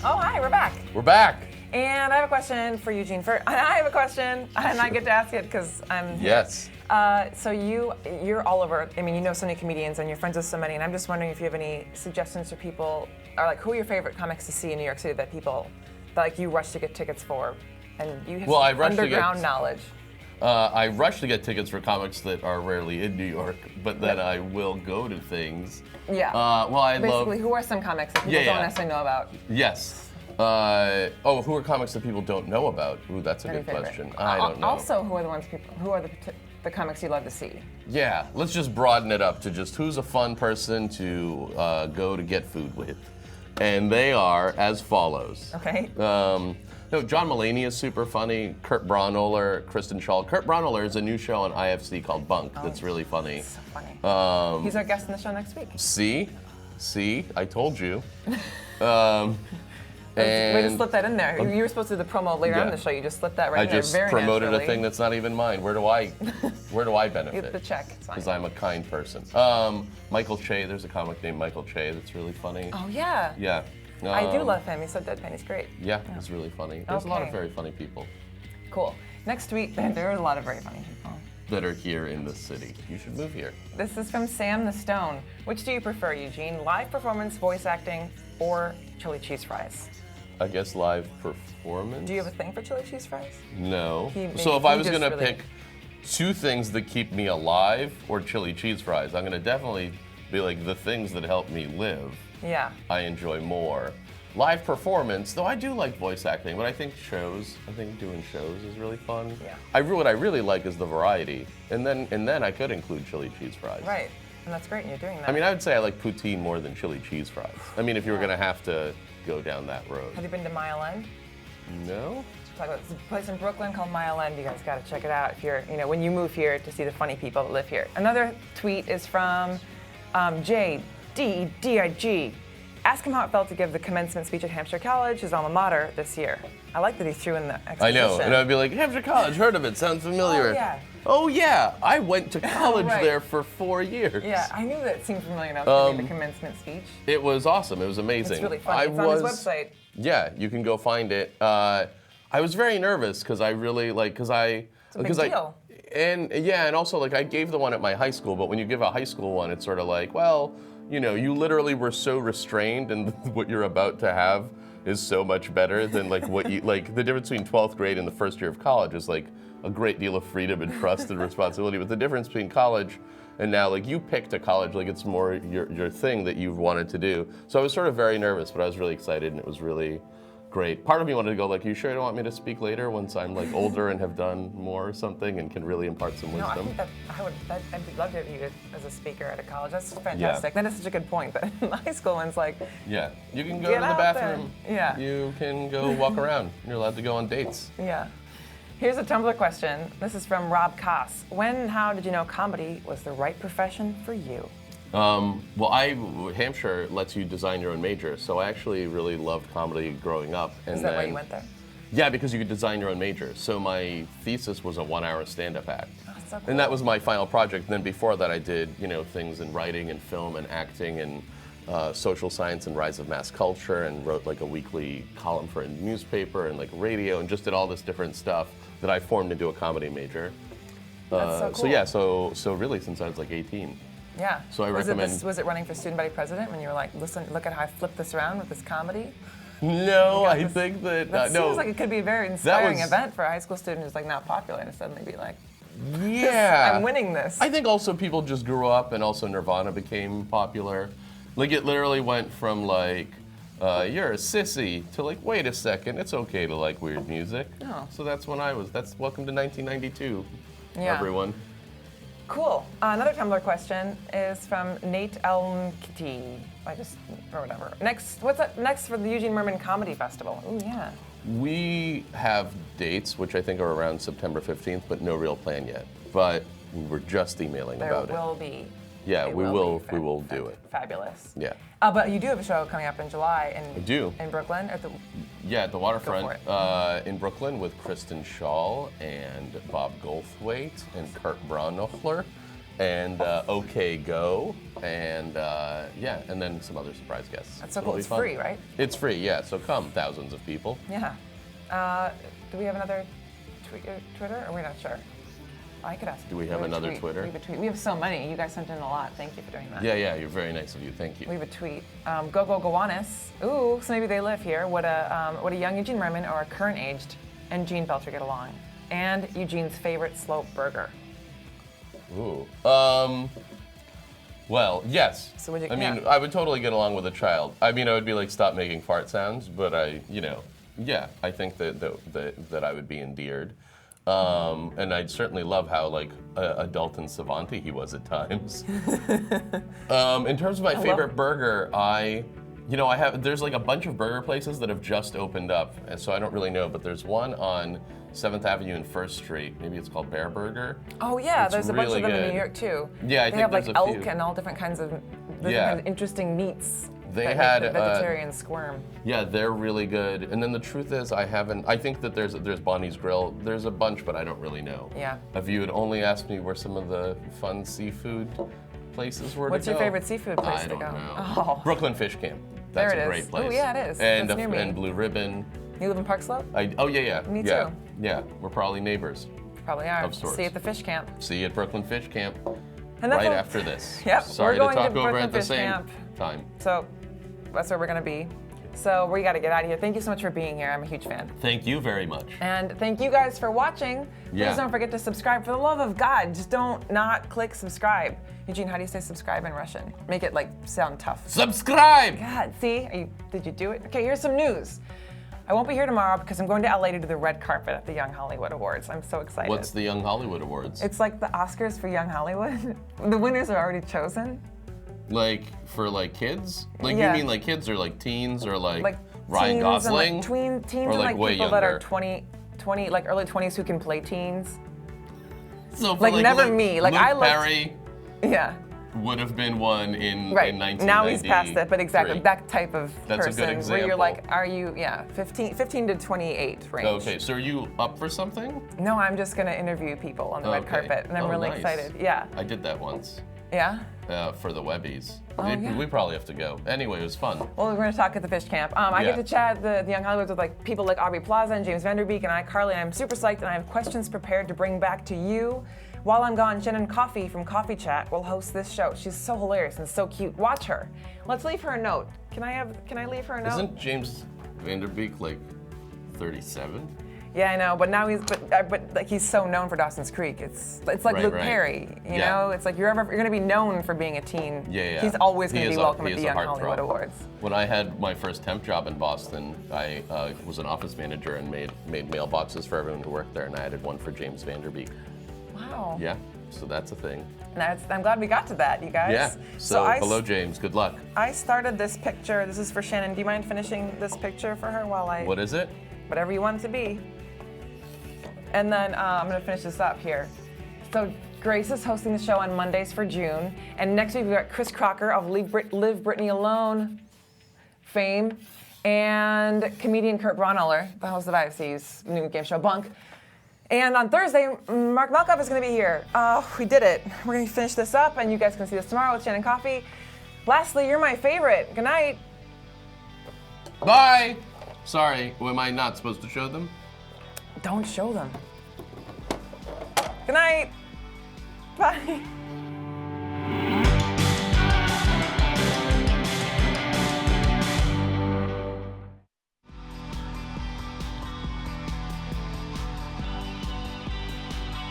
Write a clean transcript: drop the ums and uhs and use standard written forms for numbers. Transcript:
Oh, hi, we're back. We're back. And I have a question for Eugene. I have a question, and I get to ask it because I'm here. Yes. So you're all over. I mean, you know so many comedians, and you're friends with so many. And I'm just wondering if you have any suggestions for people, or like who are your favorite comics to see in New York City that people, that like you rush to get tickets for, and you have some underground knowledge. I rush to get tickets for comics that are rarely in New York, but then I will go to things. Yeah. Basically, who are some comics that people don't necessarily know about? Yes. Who are comics that people don't know about? Ooh, that's a good question. I don't know. Also, who are the comics you love to see? Yeah, let's just broaden it up to just who's a fun person to go to get food with. And they are as follows. Okay. John Mulaney is super funny. Kurt Braunohler, Kristen Schaal. Kurt Braunohler is a new show on IFC called Bunk that's really funny. So funny. He's our guest on the show next week. See, I told you. Way to slip that in there. You were supposed to do the promo later on in the show. You just slipped that right in there. I just promoted a thing that's not even mine. Where do I benefit? You get the check. Because I'm a kind person. Michael Che. There's a comic named Michael Che that's really funny. Oh yeah. Yeah. I do love him. He's so deadpan. He's great. Yeah, he's really funny. There's a lot of very funny people. Cool. Next week, there are a lot of very funny people that are here in the city. You should move here. This is from Sam the Stone. Which do you prefer, Eugene? Live performance, voice acting, or chili cheese fries? I guess live performance. Do you have a thing for chili cheese fries? No. So if I was gonna pick two things that keep me alive or chili cheese fries, I'm gonna definitely be like the things that help me live. Yeah. I enjoy more. Live performance, though I do like voice acting, but I think doing shows is really fun. Yeah. What I really like is the variety. And then I could include chili cheese fries. Right. And that's great, and you're doing that. I mean, I would say I like poutine more than chili cheese fries. I mean, if you were gonna have to go down that road. Have you been to Mile End? No. It's a place in Brooklyn called Mile End. You guys got to check it out if you're, when you move here to see the funny people that live here. Another tweet is from JDDIG. Ask him how it felt to give the commencement speech at Hampshire College, his alma mater, this year. I like that he threw in the exposition. I know, and I'd be like, Hampshire College, heard of it, sounds familiar. Oh, yeah. Oh, yeah, I went to college there for 4 years. Yeah, I knew that seemed familiar enough to give the commencement speech. It was awesome, it was amazing. It's really fun, it's on his website. Yeah, you can go find it. I was very nervous because I really, It's a big deal. And also, I gave the one at my high school, but when you give a high school one, it's sort of like, well, you literally were so restrained, and what you're about to have is so much better than what you the difference between 12th grade and the first year of college is a great deal of freedom and trust and responsibility. But the difference between college and now, you picked a college, it's more your thing that you've wanted to do. So I was sort of very nervous, but I was really excited, and it was really great. Part of me wanted to go you sure you don't want me to speak later once I'm older and have done more or something and can really impart some wisdom? No, I think I'd love to have you as a speaker at a college. That's fantastic. That is such a good point. But the high school one's yeah, you can go to the bathroom. Yeah. You can go walk around. You're allowed to go on dates. Yeah. Here's a Tumblr question. This is from Rob Koss. When and how did you know comedy was the right profession for you? Hampshire lets you design your own major, so I actually really loved comedy growing up. Is that why you went there? Yeah, because you could design your own major. So my thesis was a 1-hour stand-up act. Oh, that's so cool. And that was my final project. And then before that I did, things in writing and film and acting and social science and rise of mass culture, and wrote a weekly column for a newspaper and radio, and just did all this different stuff that I formed into a comedy major. That's so cool. So really since I was 18. Yeah. So I recommend. Was it running for student body president when you were listen, look at how I flipped this around with this comedy? No, I think that seems like it could be a very inspiring event for a high school student who's not popular and suddenly be yeah, I'm winning this. I think also people just grew up, and also Nirvana became popular. It literally went from you're a sissy to wait a second, it's okay to like weird music. Oh. So that's when that's welcome to 1992, everyone. Cool. Another Tumblr question is from Nate Elmkitty. Or whatever. What's up next for the Eugene Mirman Comedy Festival? Oh yeah. We have dates, which I think are around September 15th, but no real plan yet. But we're just emailing about it. There will be. Yeah, we will do it. Fabulous. Yeah. But you do have a show coming up in July in Brooklyn at the at the waterfront in Brooklyn with Kristen Schaal and Bob Goldthwait and Kurt Braunohler. and OK Go, and yeah, and then some other surprise guests. That's so It'll cool. be It's fun. free, right? It's free, yeah. So come, thousands of people. Yeah. Do we have another Twitter? Or we're not sure. I could ask. Do we have another tweet. Twitter? We have a tweet. We have so many. You guys sent in a lot. Thank you for doing that. Yeah, you're very nice of you. Thank you. We have a tweet. Go Gowanus. Ooh, so maybe they live here. Would a young Eugene Mirman or a current aged Eugene Belcher get along? And Eugene's favorite slope burger. Ooh. Well, yes. So would you- I mean, yeah. I would totally get along with a child. I mean, I would be like, stop making fart sounds, but I think that I would be endeared. And I'd certainly love how like adult and savanty he was at times. In terms of my favorite burger, there's like a bunch of burger places that have just opened up, and so I don't really know, but there's one on 7th Avenue and 1st Street. Maybe it's called Bear Burger. Oh yeah, It's there's a bunch really of them in good. New York too. Yeah, I they think have like there's a elk few. and all different kinds of interesting meats. They that had make the vegetarians squirm. Yeah, they're really good. And then the truth is, I think that there's Bonnie's Grill. There's a bunch, but I don't really know. Yeah. If you had only asked me where some of the fun seafood places were What's to go. your favorite seafood place I to don't go? know. Oh. Brooklyn Fish Camp. There That's it a is. great place. Oh, yeah, it is. And, That's near me. and Blue Ribbon. You live in Park Slope? Yeah. Me yeah. too. Yeah, we're probably neighbors. Probably are. Of sorts. See you at the fish camp. See you at Brooklyn Fish Camp And that's right all- after this. Yep, Sorry we're going to talk to over Brooklyn at the Fish same Camp. time. So that's where we're gonna be. So we gotta get out of here. Thank you so much for being here. I'm a huge fan. Thank you very much. And thank you guys for watching. Please Yeah. don't forget to subscribe. For the love of God, just don't not click subscribe. Eugene, how do you say subscribe in Russian? Make it like sound tough. Subscribe! God, see? Did you do it? Okay, here's some news. I won't be here tomorrow because I'm going to LA to do the red carpet at the Young Hollywood Awards. I'm so excited. What's the Young Hollywood Awards? It's like the Oscars for Young Hollywood. The winners are already chosen. Like for like kids? Like Yeah. you mean like kids or like teens or like, Like Ryan teens Gosling? and like teens or and like like way people that are younger? 20, like early 20s who can play teens. So for like never Luke- me. Like Luke I looked. Perry Yeah. would have been one in Right. 1993. Now he's past it, but exactly that type of That's a good person where you're example. like, are you 15 to 28 range. Okay, so are you up for something? No, I'm just gonna interview people on the red Okay. carpet, and I'm Oh, really nice. excited. Yeah. I did that once Yeah. for the Webbies. Yeah. We probably have to go. Anyway, it was fun. Well, we're going to talk at the fish camp. I Yeah. get to chat the Young Hollywoods with like people like Aubrey Plaza and James Vanderbeek and iCarly, and I'm super psyched, and I have questions prepared to bring back to you. While I'm gone, Shannon Coffey from Coffee Chat will host this show. She's so hilarious and so cute. Watch her. Let's leave her a note. Can I leave her a note? Isn't James Vanderbeek like 37? Yeah, I know, but now but like he's so known for Dawson's Creek. It's like Right, Luke right. Perry, you Yeah. know. It's like you're gonna be known for being a teen. Yeah. He's always He gonna is be welcome he at is the a Young Hollywood heartthrob. Awards. When I had my first temp job in Boston, I was an office manager and made mailboxes for everyone who worked there, and I added one for James Vanderbeek. Wow. Yeah, so that's a thing. I'm glad we got to that, you guys. Yeah. So hello, I James. Good luck. started this picture. This is for Shannon. Do you mind finishing this picture for her while I? What is it? Whatever you want it to be. And then I'm gonna finish this up here. So Grace is hosting the show on Mondays for June, and next week we've got Chris Crocker of Live Britney Alone fame, and comedian Kurt Braunohler, the host of IFC's new game show Bunk. And on Thursday, Mark Malkoff is going to be here. We did it. We're going to finish this up, and you guys can see this tomorrow with Shannon Coffey. Lastly, you're my favorite. Good night. Bye. Sorry, am I not supposed to show them? Don't show them. Good night. Bye.